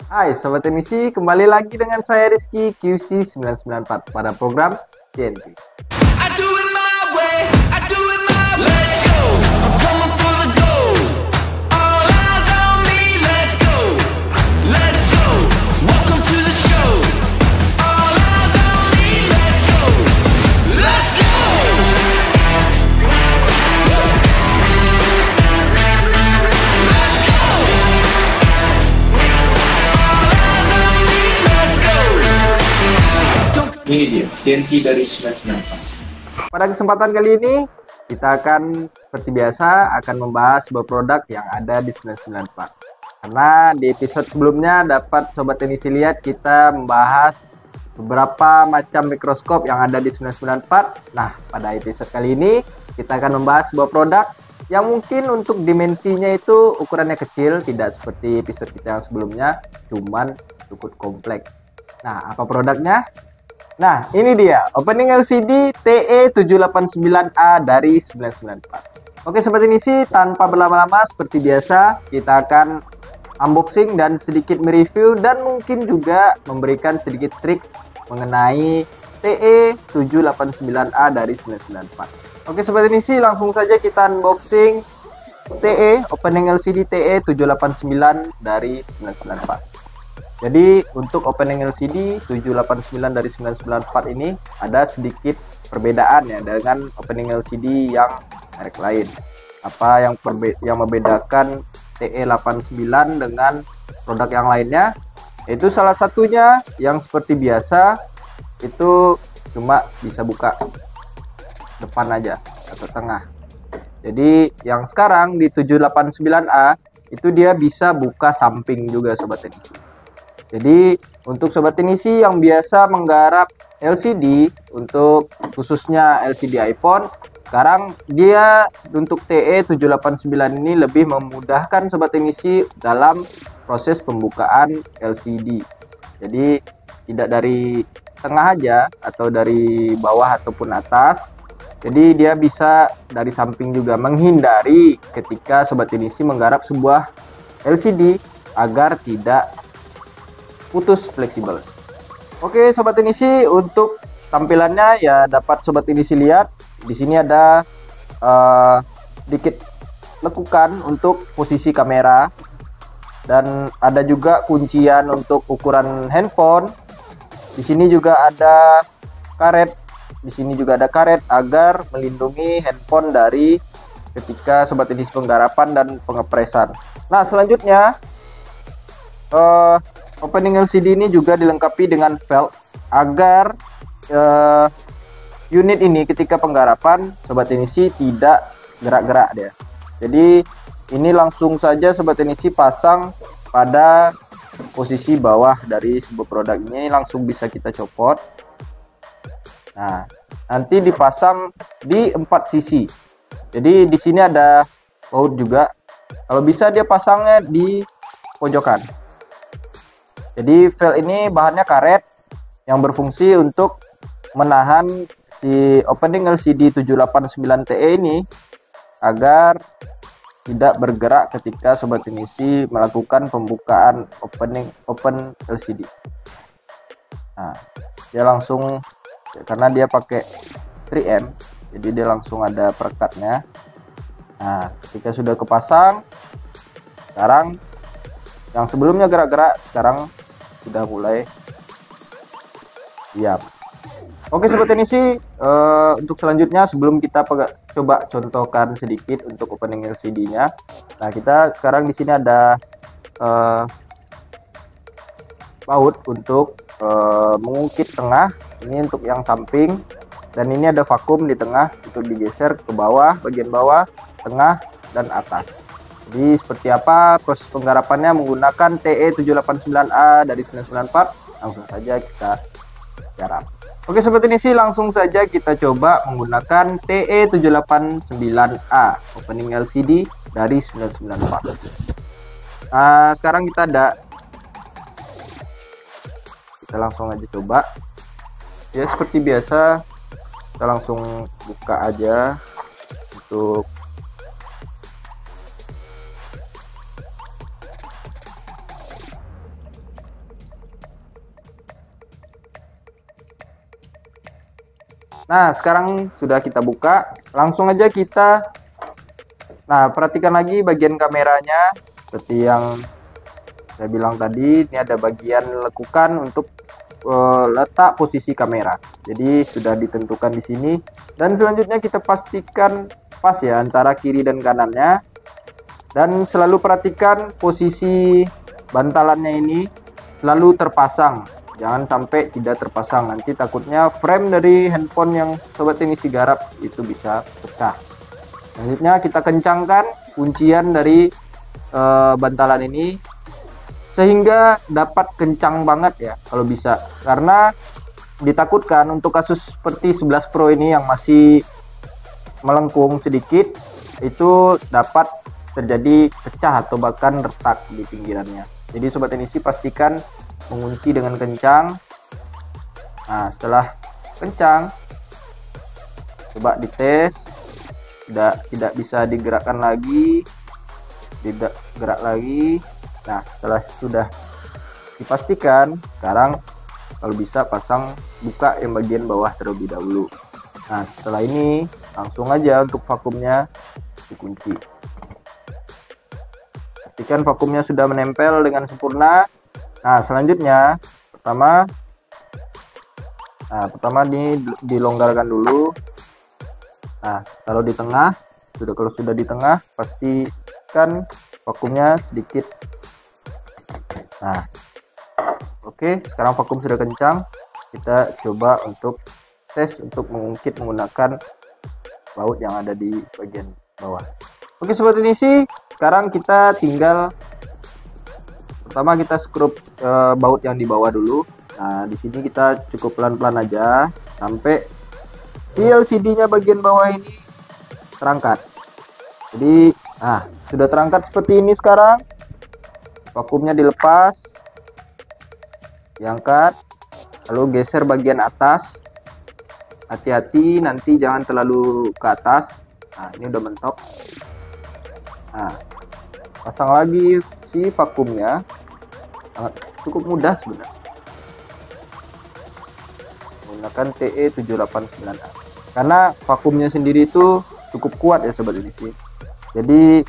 Hai Sobat Emisi, kembali lagi dengan saya Rizky QC 994 pada program TNT. I do it my way, I do it my way. Let's go, I'm coming for the gold. All eyes on me, let's go. Let's go, welcome to the show. All eyes on me, let's go. Let's go. Let's go. All eyes on me, let's go. Ini dia, TNT dari 994. Pada kesempatan kali ini, kita akan seperti biasa akan membahas sebuah produk yang ada di 994. Karena di episode sebelumnya dapat Sobat Emisi lihat kita membahas beberapa macam mikroskop yang ada di 994. Nah, pada episode kali ini kita akan membahas sebuah produk yang mungkin untuk dimensinya itu ukurannya kecil, tidak seperti episode kita yang sebelumnya, cuman cukup kompleks. Nah, apa produknya? Nah, ini dia opening LCD TE789A dari 994. Oke Sobat Emisi, tanpa berlama-lama seperti biasa, kita akan unboxing dan sedikit mereview dan mungkin juga memberikan sedikit trik mengenai TE789A dari 994. Oke Sobat Emisi, langsung saja kita unboxing opening LCD TE789 dari 994. Jadi untuk opening LCD 789 dari 994 ini ada sedikit perbedaan ya dengan opening LCD yang merek lain. Apa yang membedakan TE89 dengan produk yang lainnya? Itu salah satunya yang seperti biasa itu cuma bisa buka depan aja atau tengah. Jadi yang sekarang di 789A itu dia bisa buka samping juga Sobat Emisi. Jadi untuk Sobat Emisi yang biasa menggarap LCD untuk khususnya LCD iPhone, sekarang dia untuk TE789 ini lebih memudahkan Sobat Emisi dalam proses pembukaan LCD. Jadi tidak dari tengah aja atau dari bawah ataupun atas. Jadi dia bisa dari samping juga, menghindari ketika Sobat Emisi menggarap sebuah LCD agar tidak putus fleksibel. Oke Sobat Emisi, untuk tampilannya ya dapat Sobat Emisi lihat di sini ada sedikit lekukan untuk posisi kamera dan ada juga kuncian untuk ukuran handphone. Di sini juga ada karet. Di sini juga ada karet agar melindungi handphone dari ketika Sobat Emisi penggarapan dan pengepresan. Nah, selanjutnya opening LCD ini juga dilengkapi dengan velg agar unit ini ketika penggarapan Sobat Emisi tidak gerak-gerak dia. Jadi ini langsung saja Sobat Emisi pasang pada posisi bawah dari sebuah produk ini, langsung bisa kita copot. Nah, nanti dipasang di 4 sisi. Jadi di sini ada baut juga. Kalau bisa dia pasangnya di pojokan. Jadi velg ini bahannya karet yang berfungsi untuk menahan si opening LCD 789TE ini agar tidak bergerak ketika Sobat Emisi melakukan pembukaan open LCD. Nah, dia langsung karena dia pakai 3M, jadi dia langsung ada perekatnya. Nah, ketika sudah kepasang, sekarang yang sebelumnya gerak-gerak sekarang sudah mulai siap. Oke Sobat Emisi, untuk selanjutnya sebelum kita coba contohkan sedikit untuk opening LCD-nya. Nah, kita sekarang di sini ada baut untuk mengungkit tengah. Ini untuk yang samping dan ini ada vakum di tengah untuk digeser ke bawah, bagian bawah, tengah, dan atas. Jadi seperti apa proses penggarapannya menggunakan TE789A dari 994, langsung saja kita garap. Oke Sobat Emisi, langsung saja kita coba menggunakan TE789A opening LCD dari 994. Nah, sekarang kita langsung aja coba. Ya seperti biasa, kita langsung buka aja untuk Nah, sekarang sudah kita buka, langsung aja kita. Nah, perhatikan lagi bagian kameranya, seperti yang saya bilang tadi, ini ada bagian lekukan untuk letak posisi kamera. Jadi sudah ditentukan di sini, dan selanjutnya kita pastikan pas ya antara kiri dan kanannya, dan selalu perhatikan posisi bantalannya ini selalu terpasang. Jangan sampai tidak terpasang, nanti takutnya frame dari handphone yang sobat teknisi garap itu bisa pecah. Selanjutnya kita kencangkan kuncian dari bantalan ini sehingga dapat kencang banget ya kalau bisa, karena ditakutkan untuk kasus seperti 11 Pro ini yang masih melengkung sedikit itu dapat terjadi pecah atau bahkan retak di pinggirannya. Jadi sobat teknisi pastikan mengunci dengan kencang. Nah, setelah kencang coba dites, tidak bisa digerakkan lagi, tidak gerak lagi. Nah, setelah sudah dipastikan, sekarang kalau bisa pasang buka yang bagian bawah terlebih dahulu. Nah, setelah ini langsung aja untuk vakumnya dikunci. Pastikan vakumnya sudah menempel dengan sempurna. Nah, selanjutnya pertama ini dilonggarkan dulu. Nah, kalau sudah di tengah, pastikan vakumnya sedikit. Nah, oke, sekarang vakum sudah kencang. Kita coba untuk tes untuk mengungkit menggunakan baut yang ada di bagian bawah. Oke sobat teknisi, sekarang kita tinggal pertama kita skrup baut yang di bawah dulu. Nah, di sini kita cukup pelan-pelan aja sampai si LCD-nya bagian bawah ini terangkat. Jadi, nah, sudah terangkat seperti ini sekarang. Vakumnya dilepas, diangkat, lalu geser bagian atas. Hati-hati nanti jangan terlalu ke atas. Nah, ini udah mentok. Nah, pasang lagi si vakumnya. Cukup mudah sebenarnya, menggunakan TE789A karena vakumnya sendiri itu cukup kuat ya sobat ini sih. Jadi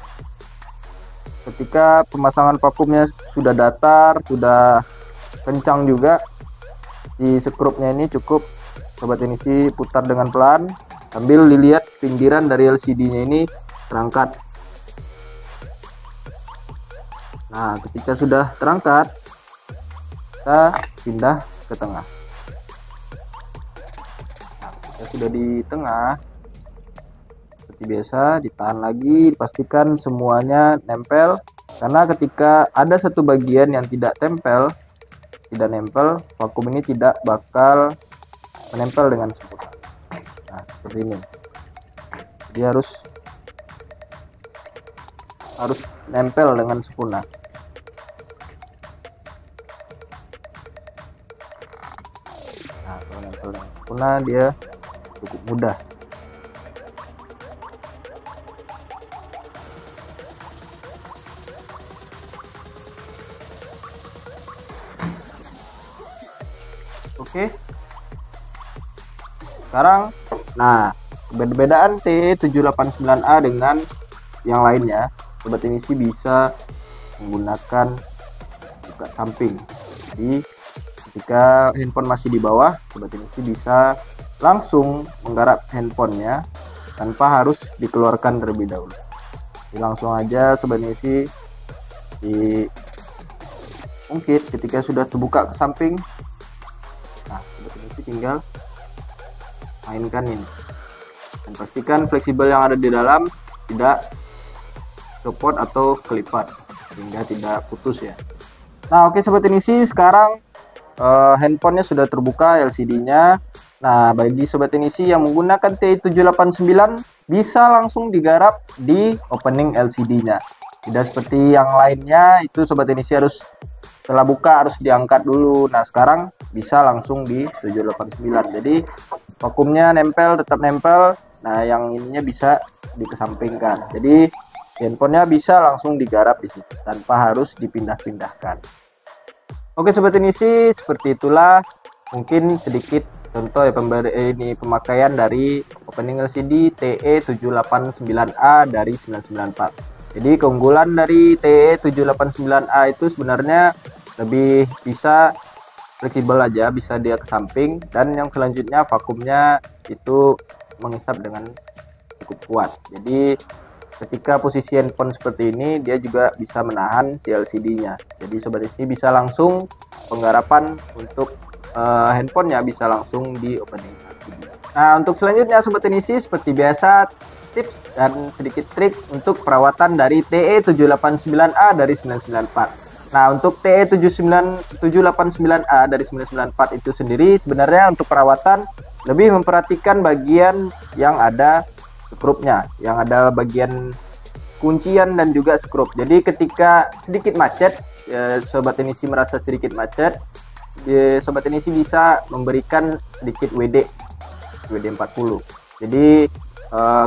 ketika pemasangan vakumnya sudah datar, sudah kencang juga, di skrupnya ini cukup sobat ini sih putar dengan pelan sambil dilihat pinggiran dari LCD-nya ini terangkat. Nah, ketika sudah terangkat, kita pindah ke tengah. Nah, kita sudah di tengah, seperti biasa, ditahan lagi, dipastikan semuanya nempel. Karena ketika ada satu bagian yang tidak nempel, vakum ini tidak bakal menempel dengan sempurna. Nah, seperti ini. Jadi harus nempel dengan sempurna. Nah, kalau nempel dengan sempurna dia cukup mudah. Oke. Sekarang, nah, perbedaan TE789A dengan yang lainnya, sobat teknisi bisa menggunakan buka samping. Jadi ketika handphone masih di bawah, sobat teknisi bisa langsung menggarap handphonenya tanpa harus dikeluarkan terlebih dahulu. Jadi langsung aja sobat teknisi diungkit ketika sudah terbuka ke samping. Nah, sobat teknisi tinggal mainkan ini dan pastikan fleksibel yang ada di dalam tidak copot atau kelipat sehingga tidak putus ya. Nah, oke sobat teknisi, sekarang handphonenya sudah terbuka LCD-nya. Nah, bagi sobat teknisi yang menggunakan TE789 bisa langsung digarap di opening LCD-nya. Tidak seperti yang lainnya, itu sobat teknisi harus setelah buka harus diangkat dulu. Nah, sekarang bisa langsung di 789. Jadi vakumnya nempel, tetap nempel. Nah, yang ininya bisa dikesampingkan. Jadi handphonenya bisa langsung digarap di situ tanpa harus dipindah-pindahkan. Oke sobat teknisi, seperti itulah mungkin sedikit Contoh ya ini pemakaian dari opening LCD TE789A dari 994. Jadi keunggulan dari TE789A itu sebenarnya lebih bisa fleksibel aja, bisa dia ke samping, dan yang selanjutnya vakumnya itu menghisap dengan cukup kuat. Jadi ketika posisi handphone seperti ini dia juga bisa menahan si LCD-nya. Jadi sobat isi bisa langsung penggarapan untuk handphonenya bisa langsung di opening LCD. Nah, untuk selanjutnya sobat isi seperti biasa tips dan sedikit trik untuk perawatan dari TE789A dari 994. Nah, untuk TE789A dari 994 itu sendiri sebenarnya untuk perawatan lebih memperhatikan bagian yang ada skrupnya, yang ada bagian kuncian dan juga skrup. Jadi ketika sedikit macet, sobat Inisi merasa sedikit macet, sobat Inisi bisa memberikan sedikit WD-40. Jadi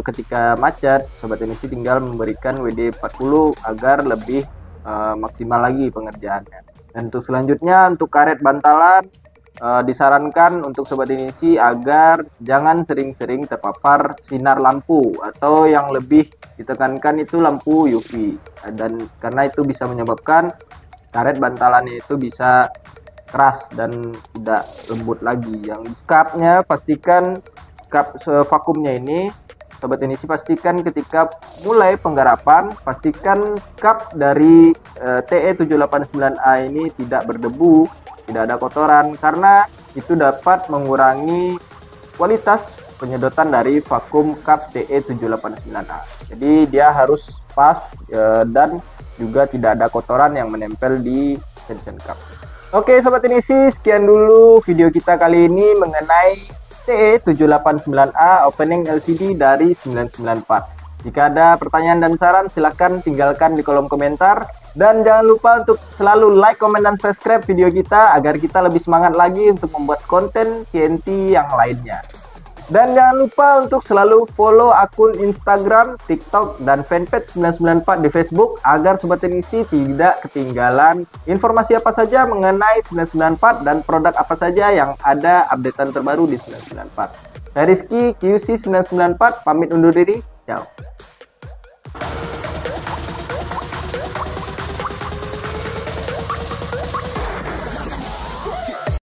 ketika macet, sobat Inisi tinggal memberikan WD-40 agar lebih maksimal lagi pengerjaannya. Dan untuk selanjutnya untuk karet bantalan, disarankan untuk sobat Inisi agar jangan sering-sering terpapar sinar lampu, atau yang lebih ditekankan itu lampu UV, dan karena itu bisa menyebabkan karet bantalannya itu bisa keras dan tidak lembut lagi. Yang cupnya pastikan cup vakumnya ini sobat Inisi pastikan ketika mulai penggarapan, pastikan cup dari TE789A ini tidak berdebu, tidak ada kotoran, karena itu dapat mengurangi kualitas penyedotan dari vakum cup TE789A. Jadi dia harus pas dan juga tidak ada kotoran yang menempel di extension cup. Oke sobat Inisi, sekian dulu video kita kali ini mengenai TE789A opening LCD dari 994. Jika ada pertanyaan dan saran silahkan tinggalkan di kolom komentar. Dan jangan lupa untuk selalu like, comment, dan subscribe video kita agar kita lebih semangat lagi untuk membuat konten TNT yang lainnya. Dan jangan lupa untuk selalu follow akun Instagram, TikTok, dan fanpage 994 di Facebook agar Sobat Inisi tidak ketinggalan informasi apa saja mengenai 994 dan produk apa saja yang ada updatean terbaru di 994. Saya Rizky, QC 994, pamit undur diri. Ciao.